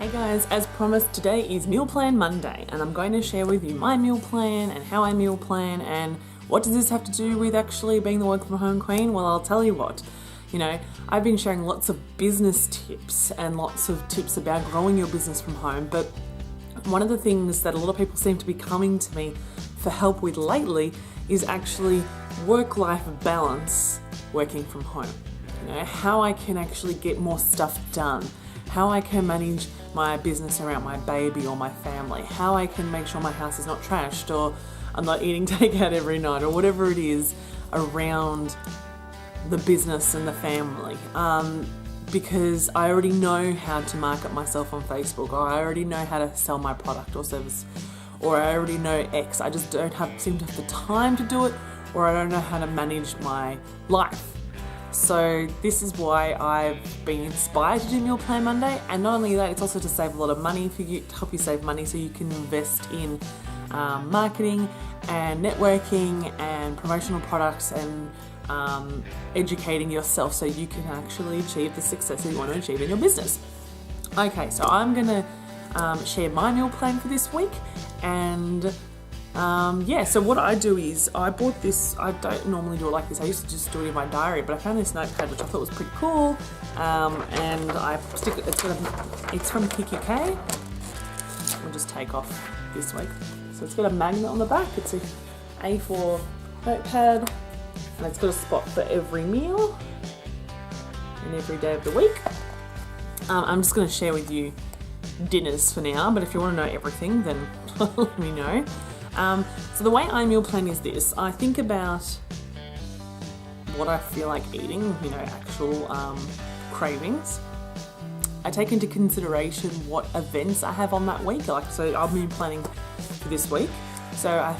Hey guys, as promised, today is Meal Plan Monday and I'm going to share with you my meal plan and how I meal plan and what does this have to do with actually being the work from home queen? Well, I'll tell you what. I've been sharing lots of business tips and lots of tips about growing your business from home, but one of the things that a lot of people seem to be coming to me for help with lately is actually work-life balance working from home. How I can actually get more stuff done, how I can manage my business around my baby or my family, how I can make sure my house is not trashed or I'm not eating takeout every night or whatever it is around the business and the family. Because I already know how to market myself on Facebook, or I already know how to sell my product or service, or I already know X. I just don't seem to have the time to do it, or I don't know how to manage my life. So this is why I've been inspired to do Meal Plan Monday, and not only that, it's also to save a lot of money for you, to help you save money so you can invest in marketing and networking and promotional products and educating yourself so you can actually achieve the success that you want to achieve in your business. Okay, so I'm going to share my meal plan for this week, and so what I do is I bought this. I don't normally do it like this. I used to just do it in my diary, but I found this notepad which I thought was pretty cool, and I stick it. It's from PQK. We'll just take off this week. So it's got a magnet on the back. It's a A4 notepad, and it's got a spot for every meal and every day of the week. I'm just going to share with you dinners for now, but if you want to know everything, then let me know. So the way I meal plan is this. I think about what I feel like eating, actual cravings. I take into consideration what events I have on that week. So I'll be planning for this week. So I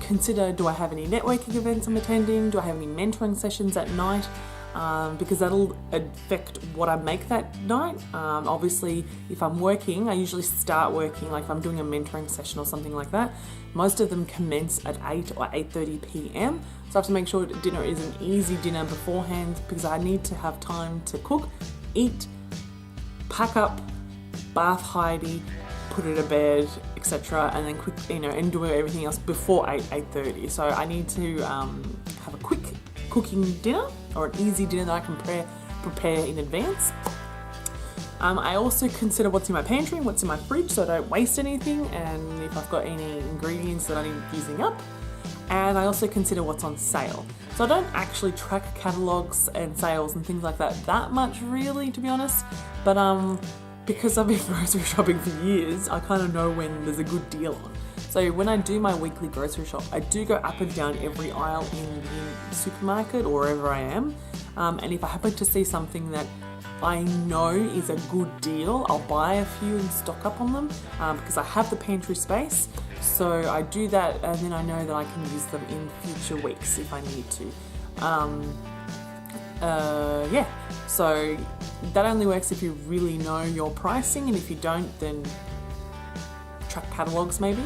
consider, do I have any networking events I'm attending? Do I have any mentoring sessions at night? Because that'll affect what I make that night. Obviously, if I'm working, I usually start working, like if I'm doing a mentoring session or something like that, most of them commence at 8 or 8:30 p.m. So I have to make sure dinner is an easy dinner beforehand, because I need to have time to cook, eat, pack up, bath Heidi, put her to bed, etc., and then and do everything else before 8:30. So I need to have a quick cooking dinner, or an easy dinner that I can prepare in advance. I also consider what's in my pantry, what's in my fridge, so I don't waste anything, and if I've got any ingredients that I need using up. And I also consider what's on sale. So I don't actually track catalogs and sales and things like that much, really, to be honest. But because I've been grocery shopping for years, I kind of know when there's a good deal on. So when I do my weekly grocery shop, I do go up and down every aisle in the supermarket or wherever I am. And if I happen to see something that I know is a good deal, I'll buy a few and stock up on them, because I have the pantry space. So I do that, and then I know that I can use them in future weeks if I need to. So that only works if you really know your pricing, and if you don't, then track catalogs maybe,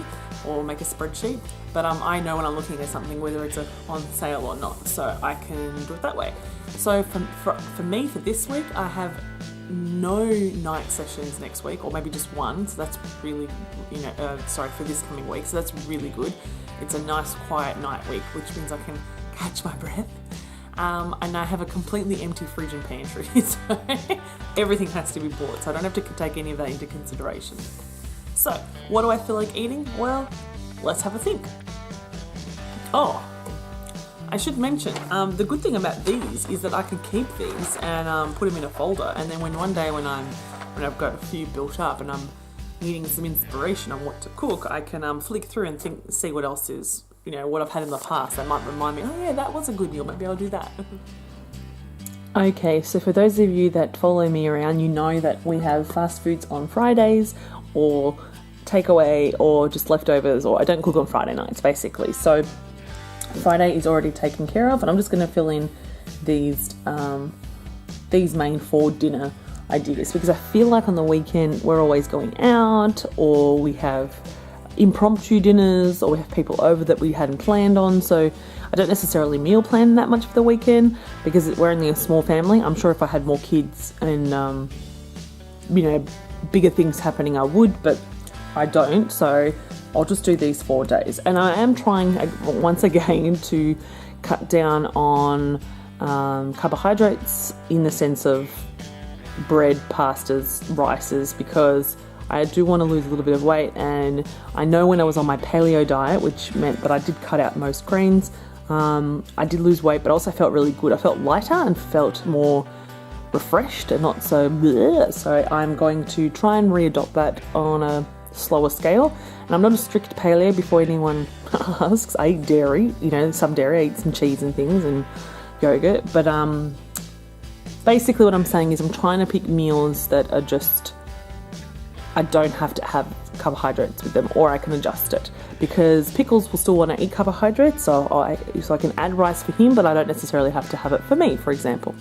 or make a spreadsheet. But I know when I'm looking at something whether it's on sale or not, so I can do it that way. So for me, for this week, I have no night sessions next week, or maybe just one, so that's really, for this coming week, so that's really good. It's a nice quiet night week, which means I can catch my breath. And I have a completely empty fridge and pantry, so everything has to be bought, so I don't have to take any of that into consideration. So, what do I feel like eating? Well, let's have a think. Oh, I should mention, the good thing about these is that I can keep these and put them in a folder, and then when I've got a few built up and I'm needing some inspiration on what to cook, I can flick through and see what else is, what I've had in the past that might remind me, oh yeah, that was a good meal, maybe I'll do that. Okay, so for those of you that follow me around, you know that we have fast foods on Fridays, or takeaway, or just leftovers, or I don't cook on Friday nights basically. So Friday is already taken care of, and I'm just going to fill in these main 4 dinner ideas, because I feel like on the weekend we're always going out, or we have impromptu dinners, or we have people over that we hadn't planned on. So I don't necessarily meal plan that much for the weekend, because we're only a small family. I'm sure if I had more kids and bigger things happening, I would, but I don't. So I'll just do these 4 days. And I am trying once again to cut down on carbohydrates in the sense of bread, pastas, rices, because I do want to lose a little bit of weight. And I know when I was on my paleo diet, which meant that I did cut out most greens, I did lose weight, but also felt really good. I felt lighter and felt more refreshed and not so bleh. So I'm going to try and readopt that on a slower scale. And I'm not a strict paleo, before anyone asks. I eat dairy, you know, some dairy. I eat some cheese and things and yogurt, but basically what I'm saying is I'm trying to pick meals that are just, I don't have to have carbohydrates with them, or I can adjust it, because Pickles will still want to eat carbohydrates, so I can add rice for him, but I don't necessarily have to have it for me, for example.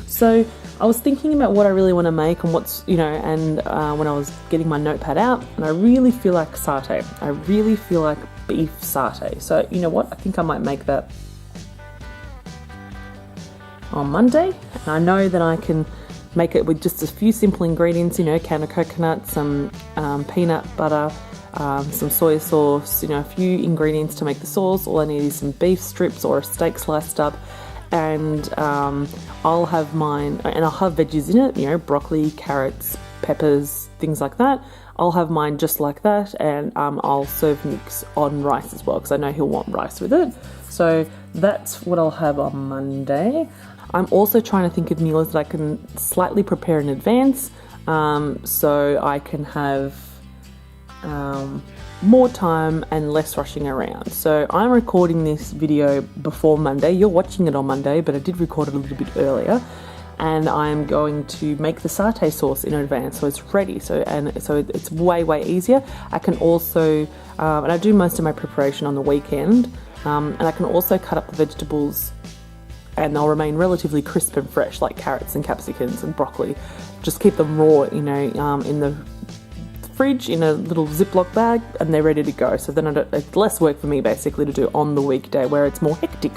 So I was thinking about what I really want to make and what's, you know, and when I was getting my notepad out, and I really feel like satay. I really feel like beef satay. So you know what? I think I might make that on Monday. And I know that I can make it with just a few simple ingredients, you know, can of coconut, some peanut butter, some soy sauce, you know, a few ingredients to make the sauce. All I need is some beef strips or a steak sliced up. And I'll have mine, and I'll have veggies in it, you know, broccoli, carrots, peppers, things like that. I'll have mine just like that, and I'll serve Nick's on rice as well, because I know he'll want rice with it. So that's what I'll have on Monday. I'm also trying to think of meals that I can slightly prepare in advance, so I can have more time and less rushing around. So I'm recording this video before Monday. You're watching it on Monday, but I did record it a little bit earlier, and I'm going to make the satay sauce in advance, so it's ready. So it's way easier. I can also and I do most of my preparation on the weekend, and I can also cut up the vegetables and they'll remain relatively crisp and fresh, like carrots and capsicums and broccoli. Just keep them raw, you know, in the fridge in a little Ziploc bag, and they're ready to go. So then it's less work for me basically to do on the weekday where it's more hectic.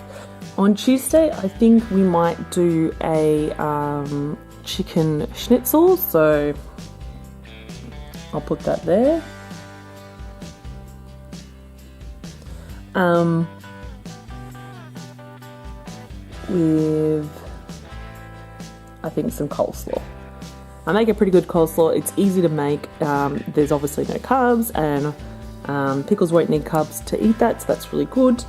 On Tuesday, I think we might do a chicken schnitzel, so I'll put that there. With, I think, some coleslaw. I make a pretty good coleslaw. It's easy to make. There's obviously no carbs, and Pickles won't need carbs to eat that, so that's really good.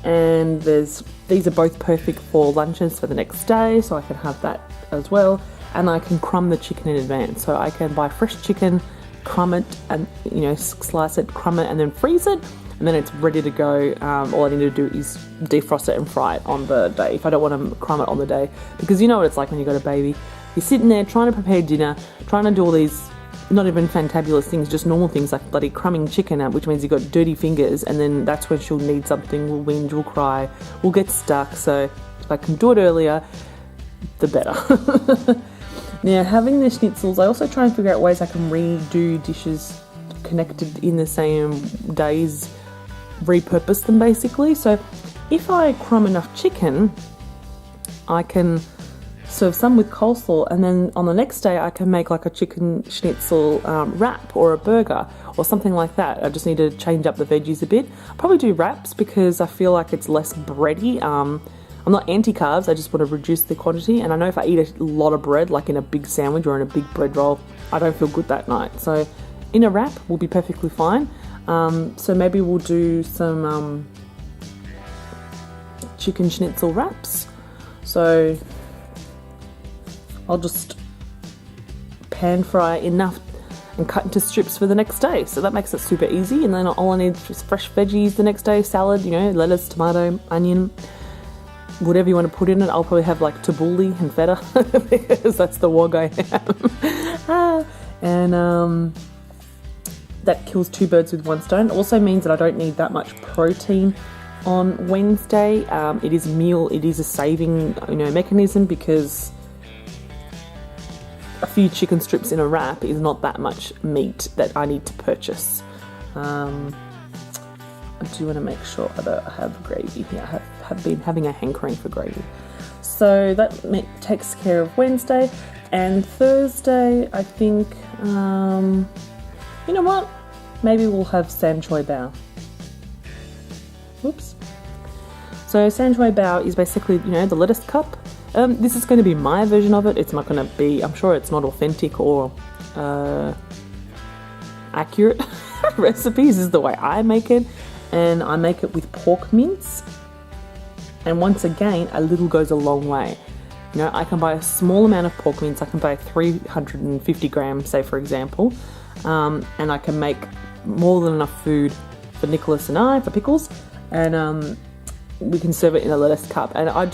And these are both perfect for lunches for the next day, so I can have that as well. And I can crumb the chicken in advance, so I can buy fresh chicken, crumb it, and you know, slice it, crumb it, and then freeze it, and then it's ready to go. All I need to do is defrost it and fry it on the day if I don't want to crumb it on the day, because you know what it's like when you got a baby. You're sitting there trying to prepare dinner, trying to do all these not even fantabulous things, just normal things like bloody crumbing chicken up, which means you've got dirty fingers, and then that's when she'll need something, we'll whinge, we'll cry, we'll get stuck. So if I can do it earlier, the better. Now, having the schnitzels, I also try and figure out ways I can redo dishes connected in the same days, repurpose them basically. So if I crumb enough chicken, I can serve some with coleslaw, and then on the next day I can make like a chicken schnitzel wrap or a burger or something like that. I just need to change up the veggies a bit. I'll probably do wraps because I feel like it's less bready. I'm not anti-carbs, I just want to reduce the quantity, and I know if I eat a lot of bread, like in a big sandwich or in a big bread roll, I don't feel good that night. So in a wrap will be perfectly fine. So maybe we'll do some chicken schnitzel wraps. So I'll just pan fry enough and cut into strips for the next day. So that makes it super easy. And then all I need is just fresh veggies the next day, salad, you know, lettuce, tomato, onion, whatever you want to put in it. I'll probably have like tabbouleh and feta because that's the wog I have. And that kills two birds with one stone. It also means that I don't need that much protein on Wednesday. It is a meal, it is a saving, you know, mechanism, because a few chicken strips in a wrap is not that much meat that I need to purchase. I do want to make sure that I have gravy here. I have been having a hankering for gravy. So that takes care of Wednesday. And Thursday, I think, you know what? Maybe we'll have san choy bao. Whoops. So san choy bao is basically, you know, the lettuce cup. This is going to be my version of it. It's not going to be, I'm sure it's not authentic or accurate recipes. This is the way I make it. And I make it with pork mince. And once again, a little goes a long way. You know, I can buy a small amount of pork mince. I can buy 350 grams, say for example. And I can make more than enough food for Nicholas and I, for pickles. And we can serve it in a lettuce cup. And I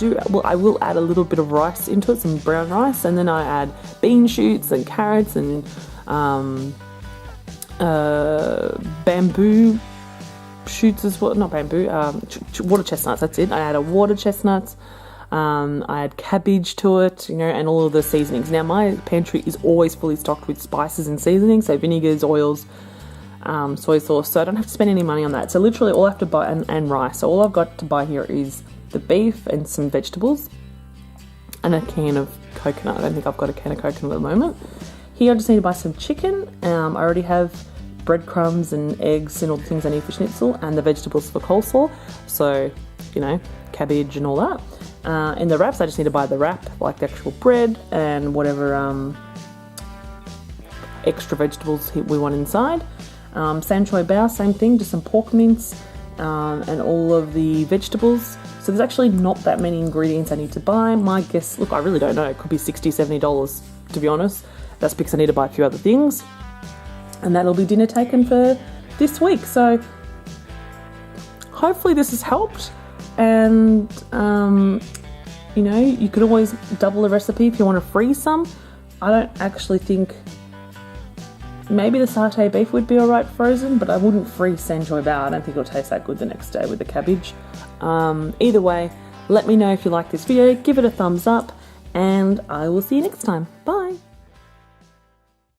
will add a little bit of rice into it, some brown rice, and then I add bean shoots and carrots and bamboo shoots as well. Not bamboo, water chestnuts. That's it. I add a water chestnuts. I add cabbage to it, you know, and all of the seasonings. Now my pantry is always fully stocked with spices and seasonings, so vinegars, oils, soy sauce, so I don't have to spend any money on that. So literally all I have to buy, and rice, so all I've got to buy here is the beef and some vegetables and a can of coconut. I don't think I've got a can of coconut at the moment. Here I just need to buy some chicken. I already have breadcrumbs and eggs and all the things I need for schnitzel, and the vegetables for coleslaw, so, you know, cabbage and all that. In the wraps, I just need to buy the wrap, like the actual bread and whatever extra vegetables we want inside. San choy bao, same thing, just some pork mince and all of the vegetables. So there's actually not that many ingredients I need to buy. My guess, look, I really don't know. It could be $60, $70 to be honest. That's because I need to buy a few other things. And that'll be dinner taken for this week. So hopefully this has helped. And, you know, you could always double the recipe if you want to freeze some. I don't actually think, maybe the satay beef would be alright frozen, but I wouldn't freeze san choy bao. I don't think it'll taste that good the next day with the cabbage. Either way, let me know if you like this video, give it a thumbs up, and I will see you next time. Bye!